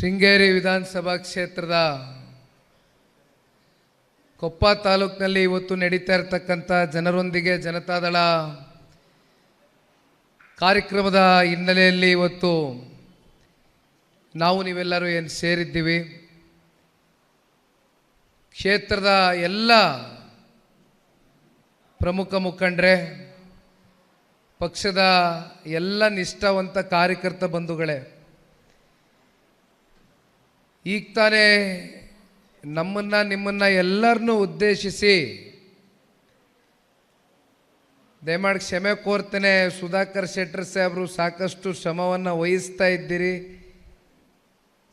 ಶೃಂಗೇರಿ ವಿಧಾನಸಭಾ ಕ್ಷೇತ್ರದ ಕೊಪ್ಪ ತಾಲೂಕಿನಲ್ಲಿ ಇವತ್ತು ನಡೀತಾ ಇರತಕ್ಕಂಥ ಜನರೊಂದಿಗೆ ಜನತಾದಳ ಕಾರ್ಯಕ್ರಮದ ಹಿನ್ನೆಲೆಯಲ್ಲಿ ಇವತ್ತು ನಾವು ನೀವೆಲ್ಲರೂ ಏನು ಸೇರಿದ್ದೀವಿ. ಕ್ಷೇತ್ರದ ಎಲ್ಲ ಪ್ರಮುಖ ಮುಖಂಡರೇ, ಪಕ್ಷದ ಎಲ್ಲ ನಿಷ್ಠಾವಂತ ಕಾರ್ಯಕರ್ತ ಬಂಧುಗಳೇ, ಈಗ ತಾನೇ ನಿಮ್ಮನ್ನು ಎಲ್ಲರನ್ನೂ ಉದ್ದೇಶಿಸಿ ದಯಮಾಡಿ ಕ್ಷಮೆ ಕೋರ್ತೇನೆ. ಸುಧಾಕರ್ ಶೆಟ್ಟರ್ ಸಾಹೇಬರು ಸಾಕಷ್ಟು ಶ್ರಮವನ್ನು ವಹಿಸ್ತಾ ಇದ್ದೀರಿ.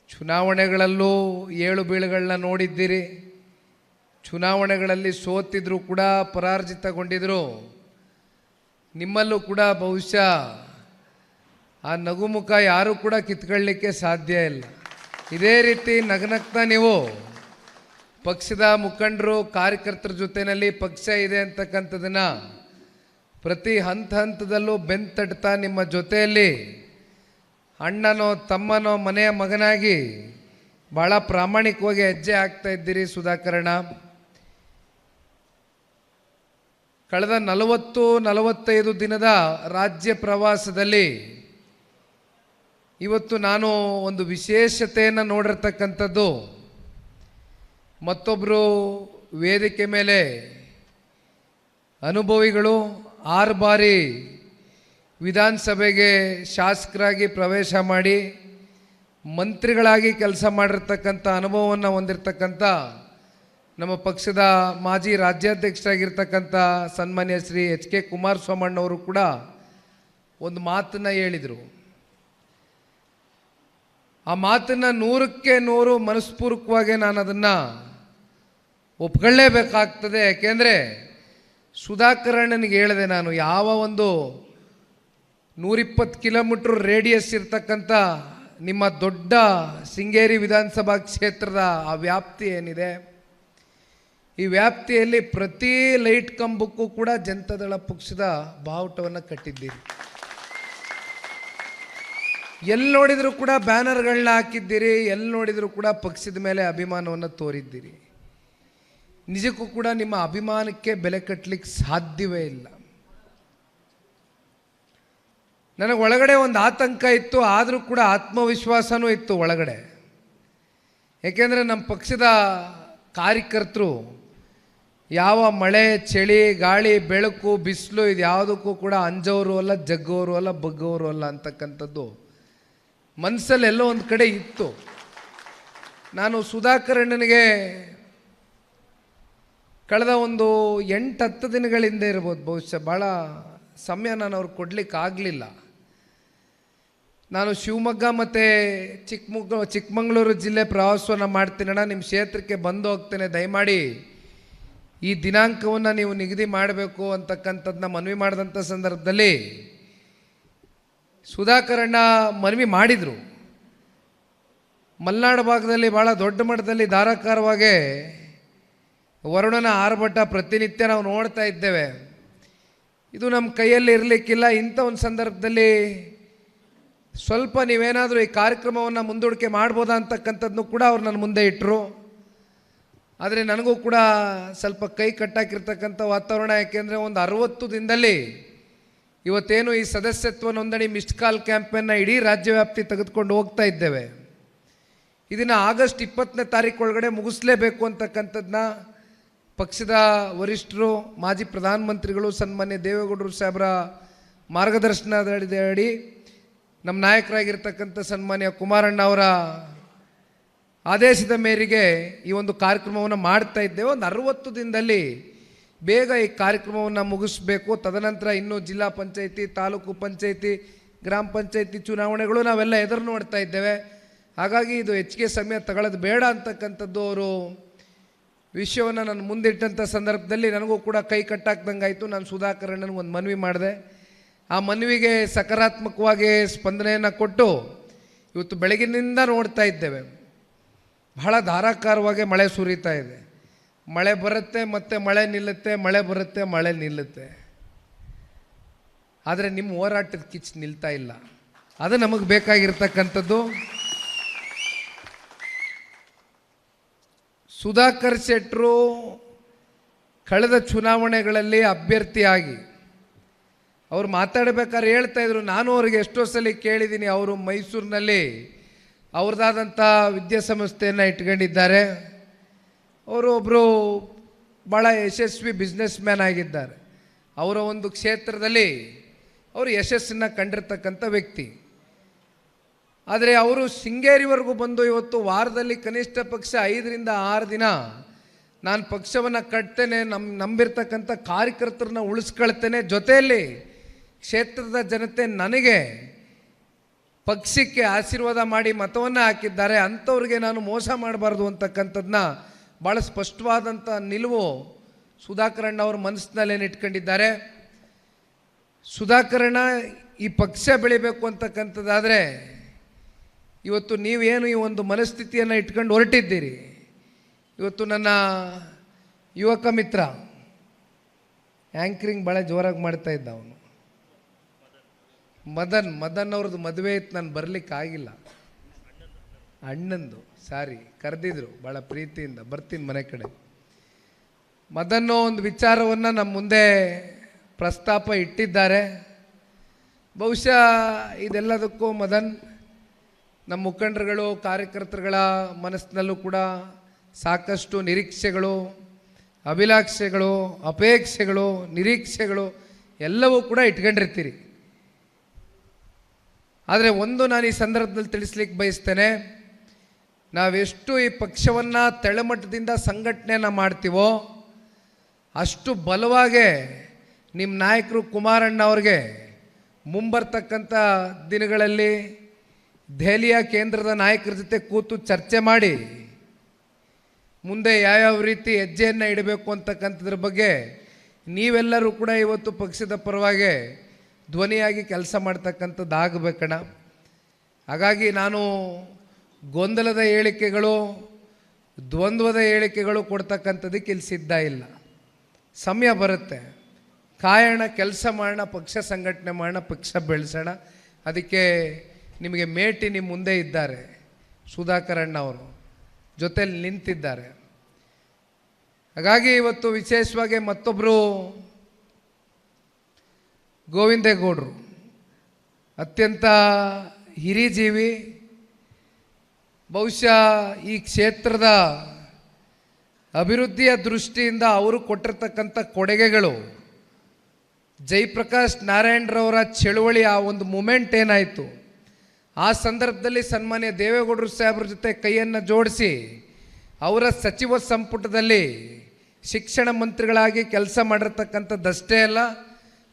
ಚುನಾವಣೆಗಳಲ್ಲೂ ಏಳು ಬೀಳುಗಳನ್ನ ನೋಡಿದ್ದೀರಿ. ಚುನಾವಣೆಗಳಲ್ಲಿ ಸೋತಿದ್ರು ಕೂಡ ಪರಾಜಿತಗೊಂಡಿದ್ರು. ನಿಮ್ಮಲ್ಲೂ ಕೂಡ ಬಹುಶಃ ಆ ನಗುಮುಖ ಯಾರೂ ಕೂಡ ಕಿತ್ಕೊಳ್ಳಲಿಕ್ಕೆ ಸಾಧ್ಯ ಇಲ್ಲ. ಇದೇ ರೀತಿ ನಗನಗ್ತಾ ನೀವು ಪಕ್ಷದ ಮುಖಂಡರು ಕಾರ್ಯಕರ್ತರ ಜೊತೆಯಲ್ಲಿ ಪಕ್ಷ ಇದೆ ಅಂತಕ್ಕಂಥದ್ದನ್ನು ಪ್ರತಿ ಹಂತದಲ್ಲೂ ಬೆಂತಟ್ತಾ ನಿಮ್ಮ ಜೊತೆಯಲ್ಲಿ ಅಣ್ಣನೋ ತಮ್ಮನೋ ಮನೆಯ ಮಗನಾಗಿ ಭಾಳ ಪ್ರಾಮಾಣಿಕವಾಗಿ ಹೆಜ್ಜೆ ಆಗ್ತಾ ಇದ್ದೀರಿ. ಸುಧಾಕರಣ, ಕಳೆದ 40-45 ದಿನದ ರಾಜ್ಯ ಪ್ರವಾಸದಲ್ಲಿ ಇವತ್ತು ನಾನು ಒಂದು ವಿಶೇಷತೆಯನ್ನು ನೋಡಿರ್ತಕ್ಕಂಥದ್ದು, ಮತ್ತೊಬ್ಬರು ವೇದಿಕೆ ಮೇಲೆ ಅನುಭವಿಗಳು 6 ಬಾರಿ ವಿಧಾನಸಭೆಗೆ ಶಾಸಕರಾಗಿ ಪ್ರವೇಶ ಮಾಡಿ ಮಂತ್ರಿಗಳಾಗಿ ಕೆಲಸ ಮಾಡಿರ್ತಕ್ಕಂಥ ಅನುಭವವನ್ನು ಹೊಂದಿರತಕ್ಕಂಥ ನಮ್ಮ ಪಕ್ಷದ ಮಾಜಿ ರಾಜ್ಯಾಧ್ಯಕ್ಷರಾಗಿರ್ತಕ್ಕಂಥ ಸನ್ಮಾನ್ಯ ಶ್ರೀ ಎಚ್ ಕೆ ಕುಮಾರಸ್ವಾಮಣ್ಣವರು ಕೂಡ ಒಂದು ಮಾತನ್ನು ಹೇಳಿದರು. ಆ ಮಾತನ್ನು 100ಕ್ಕೆ 100 ಮನಸ್ಪೂರ್ವಕವಾಗಿ ನಾನು ಅದನ್ನು ಒಪ್ಕೊಳ್ಳೇಬೇಕಾಗ್ತದೆ. ಯಾಕೆಂದರೆ ಸುಧಾಕರಣ್ಣನಿಗೆ ಹೇಳಿದೆ ನಾನು, ಯಾವ ಒಂದು 120 ಕಿಲೋಮೀಟ್ರ್ ರೇಡಿಯಸ್ ಇರ್ತಕ್ಕಂಥ ನಿಮ್ಮ ದೊಡ್ಡ ಶೃಂಗೇರಿ ವಿಧಾನಸಭಾ ಕ್ಷೇತ್ರದ ಆ ವ್ಯಾಪ್ತಿ ಏನಿದೆ, ಈ ವ್ಯಾಪ್ತಿಯಲ್ಲಿ ಪ್ರತಿ ಲೈಟ್ ಕಂಬಕ್ಕೂ ಕೂಡ ಜನತಾದಳ ಪಕ್ಷದ ಬಾವುಟವನ್ನು ಕಟ್ಟಿದ್ದೀರಿ. ಎಲ್ಲಿ ನೋಡಿದರೂ ಕೂಡ ಬ್ಯಾನರ್ಗಳನ್ನ ಹಾಕಿದ್ದೀರಿ. ಎಲ್ಲಿ ನೋಡಿದರೂ ಕೂಡ ಪಕ್ಷದ ಮೇಲೆ ಅಭಿಮಾನವನ್ನು ತೋರಿದ್ದೀರಿ. ನಿಜಕ್ಕೂ ಕೂಡ ನಿಮ್ಮ ಅಭಿಮಾನಕ್ಕೆ ಬೆಲೆ ಕಟ್ಟಲಿಕ್ಕೆ ಸಾಧ್ಯವೇ ಇಲ್ಲ. ನನಗೆ ಒಳಗಡೆ ಒಂದು ಆತಂಕ ಇತ್ತು, ಆದರೂ ಕೂಡ ಆತ್ಮವಿಶ್ವಾಸನೂ ಇತ್ತು ಒಳಗಡೆ. ಏಕೆಂದರೆ ನಮ್ಮ ಪಕ್ಷದ ಕಾರ್ಯಕರ್ತರು ಯಾವ ಮಳೆ, ಚಳಿ, ಗಾಳಿ, ಬೆಳಕು, ಬಿಸಿಲು ಇದು ಯಾವುದಕ್ಕೂ ಕೂಡ ಅಂಜೋರು ಅಲ್ಲ, ಜಗ್ಗೋರು ಅಲ್ಲ, ಬಗ್ಗೋರು ಅಲ್ಲ ಅಂತಕ್ಕಂಥದ್ದು ಮನಸ್ಸಲ್ಲಿ ಎಲ್ಲೋ ಒಂದು ಕಡೆ ಇತ್ತು. ನಾನು ಸುಧಾಕರಣ್ಣನಿಗೆ ಕಳೆದ ಒಂದು 8-10 ದಿನಗಳಿಂದ ಇರ್ಬೋದು, ಬಹುಶಃ ಭಾಳ ಸಮಯ ನಾನು ಅವ್ರಿಗೆ ಕೊಡಲಿಕ್ಕೆ ಆಗಲಿಲ್ಲ. ನಾನು ಶಿವಮೊಗ್ಗ ಮತ್ತು ಚಿಕ್ಕಮಗಳೂರು ಜಿಲ್ಲೆ ಪ್ರವಾಸವನ್ನು ಮಾಡ್ತೀನಣ್ಣ, ನಿಮ್ಮ ಕ್ಷೇತ್ರಕ್ಕೆ ಬಂದು ಹೋಗ್ತೇನೆ, ದಯಮಾಡಿ ಈ ದಿನಾಂಕವನ್ನು ನೀವು ನಿಗದಿ ಮಾಡಬೇಕು ಅಂತಕ್ಕಂಥದ್ದನ್ನ ಮನವಿ ಮಾಡಿದಂಥ ಸಂದರ್ಭದಲ್ಲಿ ಸುಧಾಕರಣ್ಣ ಮನವಿ ಮಾಡಿದರು. ಮಲೆನಾಡು ಭಾಗದಲ್ಲಿ ಭಾಳ ದೊಡ್ಡ ಮಟ್ಟದಲ್ಲಿ ಧಾರಾಕಾರವಾಗಿ ವರುಣನ ಆರ್ಭಟ ಪ್ರತಿನಿತ್ಯ ನಾವು ನೋಡ್ತಾ ಇದ್ದೇವೆ. ಇದು ನಮ್ಮ ಕೈಯಲ್ಲಿ ಇರಲಿಕ್ಕಿಲ್ಲ. ಇಂಥ ಒಂದು ಸಂದರ್ಭದಲ್ಲಿ ಸ್ವಲ್ಪ ನೀವೇನಾದರೂ ಈ ಕಾರ್ಯಕ್ರಮವನ್ನು ಮುಂದೂಡಿಕೆ ಮಾಡ್ಬೋದಾ ಅಂತಕ್ಕಂಥದ್ದನ್ನು ಕೂಡ ಅವ್ರು ನನ್ನ ಮುಂದೆ ಇಟ್ಟರು. ಆದರೆ ನನಗೂ ಕೂಡ ಸ್ವಲ್ಪ ಕೈ ಕಟ್ಟಾಕಿರ್ತಕ್ಕಂಥ ವಾತಾವರಣ. ಯಾಕೆಂದರೆ ಒಂದು 60 ದಿನದಲ್ಲಿ ಇವತ್ತೇನು ಈ ಸದಸ್ಯತ್ವ ನೋಂದಣಿ ಮಿಸ್ಡ್ ಕಾಲ್ ಕ್ಯಾಂಪೇನ್ನ ಇಡೀ ರಾಜ್ಯವ್ಯಾಪ್ತಿ ತೆಗೆದುಕೊಂಡು ಹೋಗ್ತಾ ಇದ್ದೇವೆ. ಇದನ್ನು ಆಗಸ್ಟ್ 20ನೇ ತಾರೀಕು ಒಳಗಡೆ ಮುಗಿಸ್ಲೇಬೇಕು ಅಂತಕ್ಕಂಥದ್ದನ್ನ ಪಕ್ಷದ ವರಿಷ್ಠರು, ಮಾಜಿ ಪ್ರಧಾನಮಂತ್ರಿಗಳು ಸನ್ಮಾನ್ಯ ದೇವೇಗೌಡರು ಸಾಹೇಬರ ಮಾರ್ಗದರ್ಶನದಡಿ ನಮ್ಮ ನಾಯಕರಾಗಿರ್ತಕ್ಕಂಥ ಸನ್ಮಾನ್ಯ ಕುಮಾರಣ್ಣ ಅವರ ಆದೇಶದ ಮೇರೆಗೆ ಈ ಒಂದು ಕಾರ್ಯಕ್ರಮವನ್ನು ಮಾಡ್ತಾ ಇದ್ದೇವೆ. ಒಂದು 60 ದಿನದಲ್ಲಿ ಬೇಗ ಈ ಕಾರ್ಯಕ್ರಮವನ್ನು ಮುಗಿಸ್ಬೇಕು. ತದನಂತರ ಇನ್ನೂ ಜಿಲ್ಲಾ ಪಂಚಾಯಿತಿ, ತಾಲೂಕು ಪಂಚಾಯಿತಿ, ಗ್ರಾಮ ಪಂಚಾಯಿತಿ ಚುನಾವಣೆಗಳು ನಾವೆಲ್ಲ ಎದುರು ನೋಡ್ತಾ ಇದ್ದೇವೆ. ಹಾಗಾಗಿ ಇದು ಹೆಚ್ಚಿಗೆ ಸಮಯ ತಗೊಳ್ಳೋದು ಬೇಡ ಅಂತಕ್ಕಂಥದ್ದು ಅವರು ವಿಷಯವನ್ನು ನಾನು ಮುಂದಿಟ್ಟಂಥ ಸಂದರ್ಭದಲ್ಲಿ ನನಗೂ ಕೂಡ ಕೈ ಕಟ್ಟಾಕ್ದಂಗೆ ಆಯಿತು. ನಾನು ಸುಧಾಕರಣ್ಣನಿಗೆ ಒಂದು ಮನವಿ ಮಾಡಿದೆ. ಆ ಮನವಿಗೆ ಸಕಾರಾತ್ಮಕವಾಗಿ ಸ್ಪಂದನೆಯನ್ನು ಕೊಟ್ಟು ಇವತ್ತು ಬೆಳಗಿನಿಂದ ನೋಡ್ತಾ ಇದ್ದೇವೆ, ಬಹಳ ಧಾರಾಕಾರವಾಗಿ ಮಳೆ ಸುರಿತಾ ಇದೆ. ಮಳೆ ಬರುತ್ತೆ, ಮತ್ತೆ ಮಳೆ ನಿಲ್ಲುತ್ತೆ, ಮಳೆ ಬರುತ್ತೆ, ಮಳೆ ನಿಲ್ಲುತ್ತೆ. ಆದರೆ ನಿಮ್ಮ ಹೋರಾಟದ ಕಿಚ್ಚು ನಿಲ್ತಾ ಇಲ್ಲ. ಅದು ನಮಗೆ ಬೇಕಾಗಿರ್ತಕ್ಕಂಥದ್ದು. ಸುಧಾಕರ್ ಶೆಟ್ಟರು ಕಳೆದ ಚುನಾವಣೆಗಳಲ್ಲಿ ಅಭ್ಯರ್ಥಿಯಾಗಿ ಅವರು ಮಾತಾಡಬೇಕಾದ್ರೆ ಹೇಳ್ತಾ ಇದ್ರು, ನಾನು ಅವರಿಗೆ ಎಷ್ಟೋ ಸಲ ಕೇಳಿದ್ದೀನಿ, ಅವರು ಮೈಸೂರಿನಲ್ಲಿ ಅವ್ರದ್ದಾದಂಥ ವಿದ್ಯಾಸಂಸ್ಥೆಯನ್ನು ಇಟ್ಕೊಂಡಿದ್ದಾರೆ, ಅವರು ಒಬ್ಬರು ಭಾಳ ಯಶಸ್ವಿ ಬಿಸ್ನೆಸ್ ಮ್ಯಾನ್ ಆಗಿದ್ದಾರೆ, ಅವರ ಒಂದು ಕ್ಷೇತ್ರದಲ್ಲಿ ಅವರು ಯಶಸ್ಸನ್ನು ಕಂಡಿರ್ತಕ್ಕಂಥ ವ್ಯಕ್ತಿ. ಆದರೆ ಅವರು ಶೃಂಗೇರಿವರೆಗೂ ಬಂದು ಇವತ್ತು ವಾರದಲ್ಲಿ ಕನಿಷ್ಠ ಪಕ್ಷ 5ರಿಂದ 6 ದಿನ ನಾನು ಪಕ್ಷವನ್ನು ಕಟ್ತೇನೆ, ನಂಬಿರ್ತಕ್ಕಂಥ ಕಾರ್ಯಕರ್ತರನ್ನ ಉಳಿಸ್ಕೊಳ್ತೇನೆ, ಜೊತೆಯಲ್ಲಿ ಕ್ಷೇತ್ರದ ಜನತೆ ನನಗೆ ಪಕ್ಷಕ್ಕೆ ಆಶೀರ್ವಾದ ಮಾಡಿ ಮತವನ್ನು ಹಾಕಿದ್ದಾರೆ, ಅಂಥವ್ರಿಗೆ ನಾನು ಮೋಸ ಮಾಡಬಾರ್ದು ಅಂತಕ್ಕಂಥದ್ದನ್ನ ಭಾಳ ಸ್ಪಷ್ಟವಾದಂಥ ನಿಲುವು ಸುಧಾಕರಣ್ಣ ಅವ್ರ ಮನಸ್ಸಿನಲ್ಲೇನು ಇಟ್ಕೊಂಡಿದ್ದಾರೆ. ಸುಧಾಕರಣ್ಣ ಈ ಪಕ್ಷ ಬೆಳಿಬೇಕು ಅಂತಕ್ಕಂಥದ್ದಾದರೆ ಇವತ್ತು ನೀವೇನು ಈ ಒಂದು ಮನಸ್ಥಿತಿಯನ್ನು ಇಟ್ಕೊಂಡು ಹೊರಟಿದ್ದೀರಿ. ಇವತ್ತು ನನ್ನ ಯುವಕ ಮಿತ್ರ ಆ್ಯಂಕರಿಂಗ್ ಭಾಳ ಜೋರಾಗಿ ಮಾಡ್ತಾ ಇದ್ದ, ಅವನು ಮದನ್ ಅವ್ರದ್ದು ಮದುವೆ ಇತ್ತು, ನಾನು ಬರಲಿಕ್ಕಾಗಿಲ್ಲ, ಅಣ್ಣಂದು ಕರೆದಿದ್ರು ಭಾಳ ಪ್ರೀತಿಯಿಂದ, ಬರ್ತೀನಿ ಮನೆ ಕಡೆ. ಮದನ್ನೋ ಒಂದು ವಿಚಾರವನ್ನು ನಮ್ಮ ಮುಂದೆ ಪ್ರಸ್ತಾಪ ಇಟ್ಟಿದ್ದಾರೆ. ಬಹುಶಃ ಇದೆಲ್ಲದಕ್ಕೂ ಮದನ್ ನಮ್ಮ ಮುಖಂಡರುಗಳು ಕಾರ್ಯಕರ್ತರುಗಳ ಮನಸ್ಸಿನಲ್ಲೂ ಕೂಡ ಸಾಕಷ್ಟು ನಿರೀಕ್ಷೆಗಳು, ಅಭಿಲಾಷೆಗಳು, ಅಪೇಕ್ಷೆಗಳು, ನಿರೀಕ್ಷೆಗಳು ಎಲ್ಲವೂ ಕೂಡ ಇಟ್ಕೊಂಡಿರ್ತೀರಿ. ಆದರೆ ಒಂದು ನಾನು ಈ ಸಂದರ್ಭದಲ್ಲಿ ತಿಳಿಸ್ಲಿಕ್ಕೆ ಬಯಸ್ತೇನೆ, ನಾವೆಷ್ಟು ಈ ಪಕ್ಷವನ್ನು ತೆಳಮಟ್ಟದಿಂದ ಸಂಘಟನೆಯನ್ನು ಮಾಡ್ತೀವೋ ಅಷ್ಟು ಬಲವಾಗೇ ನಿಮ್ಮ ನಾಯಕರು ಕುಮಾರಣ್ಣ ಅವ್ರಿಗೆ ಮುಂಬರ್ತಕ್ಕಂಥ ದಿನಗಳಲ್ಲಿ ದೆಹಲಿಯ ಕೇಂದ್ರದ ನಾಯಕರ ಜೊತೆ ಕೂತು ಚರ್ಚೆ ಮಾಡಿ ಮುಂದೆ ಯಾವ್ಯಾವ ರೀತಿ ಹೆಜ್ಜೆಯನ್ನು ಇಡಬೇಕು ಅಂತಕ್ಕಂಥದ್ರ ಬಗ್ಗೆ ನೀವೆಲ್ಲರೂ ಕೂಡ ಇವತ್ತು ಪಕ್ಷದ ಪರವಾಗಿ ಧ್ವನಿಯಾಗಿ ಕೆಲಸ ಮಾಡ್ತಕ್ಕಂಥದ್ದು ಆಗಬೇಕಣ್ಣ. ಹಾಗಾಗಿ ನಾನು ಗೊಂದಲದ ಹೇಳಿಕೆಗಳು, ದ್ವಂದ್ವದ ಹೇಳಿಕೆಗಳು ಕೊಡ್ತಕ್ಕಂಥದ್ದಕ್ಕೆ ಇಲ್ಲಿ ಸಿದ್ಧ ಇಲ್ಲ. ಸಮಯ ಬರುತ್ತೆ, ಕಾಯೋಣ, ಕೆಲಸ ಮಾಡೋಣ, ಪಕ್ಷ ಸಂಘಟನೆ ಮಾಡೋಣ, ಪಕ್ಷ ಬೆಳೆಸೋಣ. ಅದಕ್ಕೆ ನಿಮಗೆ ಮೇಟಿ ನಿಮ್ಮ ಮುಂದೆ ಇದ್ದಾರೆ, ಸುಧಾಕರಣ್ಣ ಅವರು ಜೊತೆಲಿ ನಿಂತಿದ್ದಾರೆ. ಹಾಗಾಗಿ ಇವತ್ತು ವಿಶೇಷವಾಗಿ ಮತ್ತೊಬ್ಬರು ಗೋವಿಂದೇಗೌಡರು ಅತ್ಯಂತ ಹಿರಿಜೀವಿ, ಬಹುಶಃ ಈ ಕ್ಷೇತ್ರದ ಅಭಿವೃದ್ಧಿಯ ದೃಷ್ಟಿಯಿಂದ ಅವರು ಕೊಟ್ಟಿರ್ತಕ್ಕಂಥ ಕೊಡುಗೆಗಳು, ಜಯಪ್ರಕಾಶ್ ನಾರಾಯಣರವರ ಚಳುವಳಿ, ಆ ಒಂದು ಮೂಮೆಂಟ್ ಏನಾಯಿತು, ಆ ಸಂದರ್ಭದಲ್ಲಿ ಸನ್ಮಾನ್ಯ ದೇವೇಗೌಡರು ಸಾಹೇಬ್ರ ಜೊತೆ ಕೈಯನ್ನು ಜೋಡಿಸಿ ಅವರ ಸಚಿವ ಸಂಪುಟದಲ್ಲಿ ಶಿಕ್ಷಣ ಮಂತ್ರಿಗಳಾಗಿ ಕೆಲಸ ಮಾಡಿರ್ತಕ್ಕಂಥದ್ದಷ್ಟೇ ಅಲ್ಲ,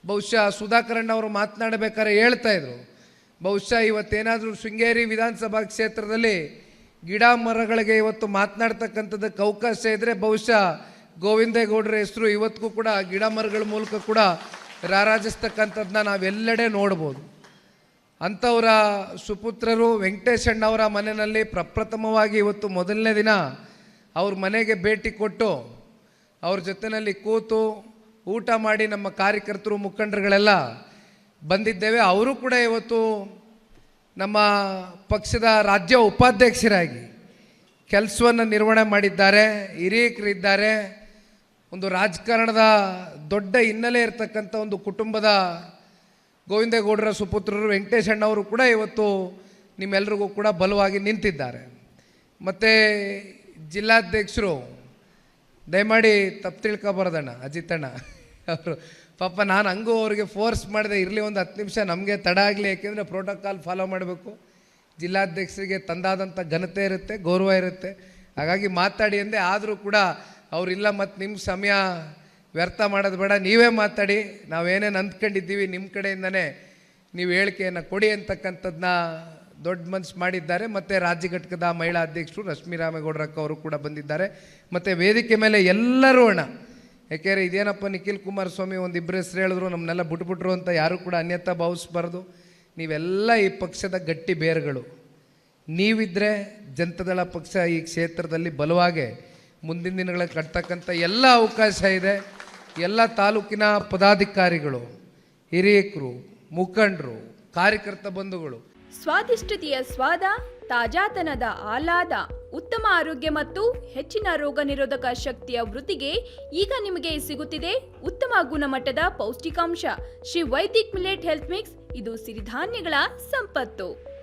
ಬಹುಶಃ ಸುಧಾಕರಣ್ಣ ಅವರು ಮಾತನಾಡಬೇಕಾದ್ರೆ ಹೇಳ್ತಾ ಇದ್ರು, ಬಹುಶಃ ಇವತ್ತೇನಾದರೂ ಶೃಂಗೇರಿ ವಿಧಾನಸಭಾ ಕ್ಷೇತ್ರದಲ್ಲಿ ಗಿಡ ಮರಗಳಿಗೆ ಇವತ್ತು ಮಾತನಾಡ್ತಕ್ಕಂಥದ್ದಕ್ಕೆ ಅವಕಾಶ ಇದ್ದರೆ ಬಹುಶಃ ಗೋವಿಂದೇಗೌಡರ ಹೆಸರು ಇವತ್ತಿಗೂ ಕೂಡ ಗಿಡ ಮರಗಳ ಮೂಲಕ ಕೂಡ ರಾರಾಜಿಸ್ತಕ್ಕಂಥದ್ದನ್ನ ನಾವೆಲ್ಲೆಡೆ ನೋಡ್ಬೋದು. ಅಂಥವರ ಸುಪುತ್ರರು ವೆಂಕಟೇಶಣ್ಣವರ ಮನೆಯಲ್ಲಿ ಪ್ರಪ್ರಥಮವಾಗಿ ಇವತ್ತು ಮೊದಲನೇ ದಿನ ಅವ್ರ ಮನೆಗೆ ಭೇಟಿ ಕೊಟ್ಟು ಅವ್ರ ಜೊತೆಯಲ್ಲಿ ಕೂತು ಊಟ ಮಾಡಿ ನಮ್ಮ ಕಾರ್ಯಕರ್ತರು ಮುಖಂಡರುಗಳೆಲ್ಲ ಬಂದಿದ್ದೇವೆ. ಅವರು ಕೂಡ ಇವತ್ತು ನಮ್ಮ ಪಕ್ಷದ ರಾಜ್ಯ ಉಪಾಧ್ಯಕ್ಷರಾಗಿ ಕೆಲಸವನ್ನು ನಿರ್ವಹಣೆ ಮಾಡಿದ್ದಾರೆ, ಹಿರಿಯರಿದ್ದಾರೆ. ಒಂದು ರಾಜಕಾರಣದ ದೊಡ್ಡ ಹಿನ್ನೆಲೆ ಇರತಕ್ಕಂಥ ಒಂದು ಕುಟುಂಬದ ಗೋವಿಂದೇಗೌಡರ ಸುಪುತ್ರರು ವೆಂಕಟೇಶಣ್ಣವರು ಕೂಡ ಇವತ್ತು ನಿಮ್ಮೆಲ್ರಿಗೂ ಕೂಡ ಬಲವಾಗಿ ನಿಂತಿದ್ದಾರೆ. ಮತ್ತು ಜಿಲ್ಲಾಧ್ಯಕ್ಷರು ದಯಮಾಡಿ ತಪ್ಪು ತಿಳ್ಕೊಬಾರ್ದಣ್ಣ, ಅಜಿತಣ್ಣ ಅವರು ಪಾಪ ನಾನು ಹಂಗೂ ಅವ್ರಿಗೆ ಫೋರ್ಸ್ ಮಾಡಿದೆ, ಇರಲಿ ಒಂದು 10 ನಿಮಿಷ ನಮಗೆ ತಡ ಆಗಲಿ, ಯಾಕೆಂದರೆ ಪ್ರೋಟೋಕಾಲ್ ಫಾಲೋ ಮಾಡಬೇಕು, ಜಿಲ್ಲಾಧ್ಯಕ್ಷರಿಗೆ ತಂದಾದಂಥ ಘನತೆ ಇರುತ್ತೆ, ಗೌರವ ಇರುತ್ತೆ, ಹಾಗಾಗಿ ಮಾತಾಡಿ ಅಂದೆ. ಆದರೂ ಕೂಡ ಅವರಿಲ್ಲ, ಮತ್ತು ನಿಮ್ಮ ಸಮಯ ವ್ಯರ್ಥ ಮಾಡೋದು ಬೇಡ, ನೀವೇ ಮಾತಾಡಿ, ನಾವೇನೇನು ಅಂದ್ಕೊಂಡಿದ್ದೀವಿ ನಿಮ್ಮ ಕಡೆಯಿಂದನೇ ನೀವು ಹೇಳಿಕೆಯನ್ನು ಕೊಡಿ ಅಂತಕ್ಕಂಥದ್ದನ್ನ ದೊಡ್ಡ ಮನಸ್ಸು ಮಾಡಿದ್ದಾರೆ. ಮತ್ತು ರಾಜ್ಯ ಘಟಕದ ಮಹಿಳಾ ಅಧ್ಯಕ್ಷರು ರಶ್ಮಿ ರಾಮೇಗೌಡರಕ್ಕ ಅವರು ಕೂಡ ಬಂದಿದ್ದಾರೆ. ಮತ್ತು ವೇದಿಕೆ ಮೇಲೆ ಎಲ್ಲರೂ ಅಣ್ಣ, ಯಾಕೆಂದರೆ ಇದೇನಪ್ಪ ನಿಖಿಲ್ ಕುಮಾರಸ್ವಾಮಿ ಒಂದಿಬ್ಬರು ಹೆಸರು ಹೇಳಿದ್ರು ನಮ್ಮನ್ನೆಲ್ಲ ಬಿಟ್ಬಿಟ್ರು ಅಂತ ಯಾರೂ ಕೂಡ ಅನ್ಯತಾ ಭಾವಿಸ್ಬಾರ್ದು. ನೀವೆಲ್ಲ ಈ ಪಕ್ಷದ ಗಟ್ಟಿ ಬೇರುಗಳು, ನೀವಿದ್ದರೆ ಜನತಾದಳ ಪಕ್ಷ ಈ ಕ್ಷೇತ್ರದಲ್ಲಿ ಬಲವಾಗಿ ಮುಂದಿನ ದಿನಗಳಲ್ಲಿ ಕಟ್ತಕ್ಕಂಥ ಎಲ್ಲ ಅವಕಾಶ ಇದೆ. ಎಲ್ಲ ತಾಲೂಕಿನ ಪದಾಧಿಕಾರಿಗಳು, ಹಿರಿಯಕರು, ಮುಖಂಡರು, ಕಾರ್ಯಕರ್ತ ಬಂಧುಗಳು, ಸ್ವಾದಿಷ್ಟತೆಯ ಸ್ವಾದ ತಾಜಾತನದ ಆಹ್ಲಾದ, ಉತ್ತಮ ಆರೋಗ್ಯ ಮತ್ತು ಹೆಚ್ಚಿನ ರೋಗ ನಿರೋಧಕ ಶಕ್ತಿಯ ವೃದ್ಧಿಗೆ ಈಗ ನಿಮಗೆ ಸಿಗುತ್ತಿದೆ ಉತ್ತಮ ಗುಣಮಟ್ಟದ ಪೌಷ್ಟಿಕಾಂಶ Shri Vaidik millet health mix. ಇದು ಸಿರಿಧಾನ್ಯಗಳ ಸಂಪತ್ತು.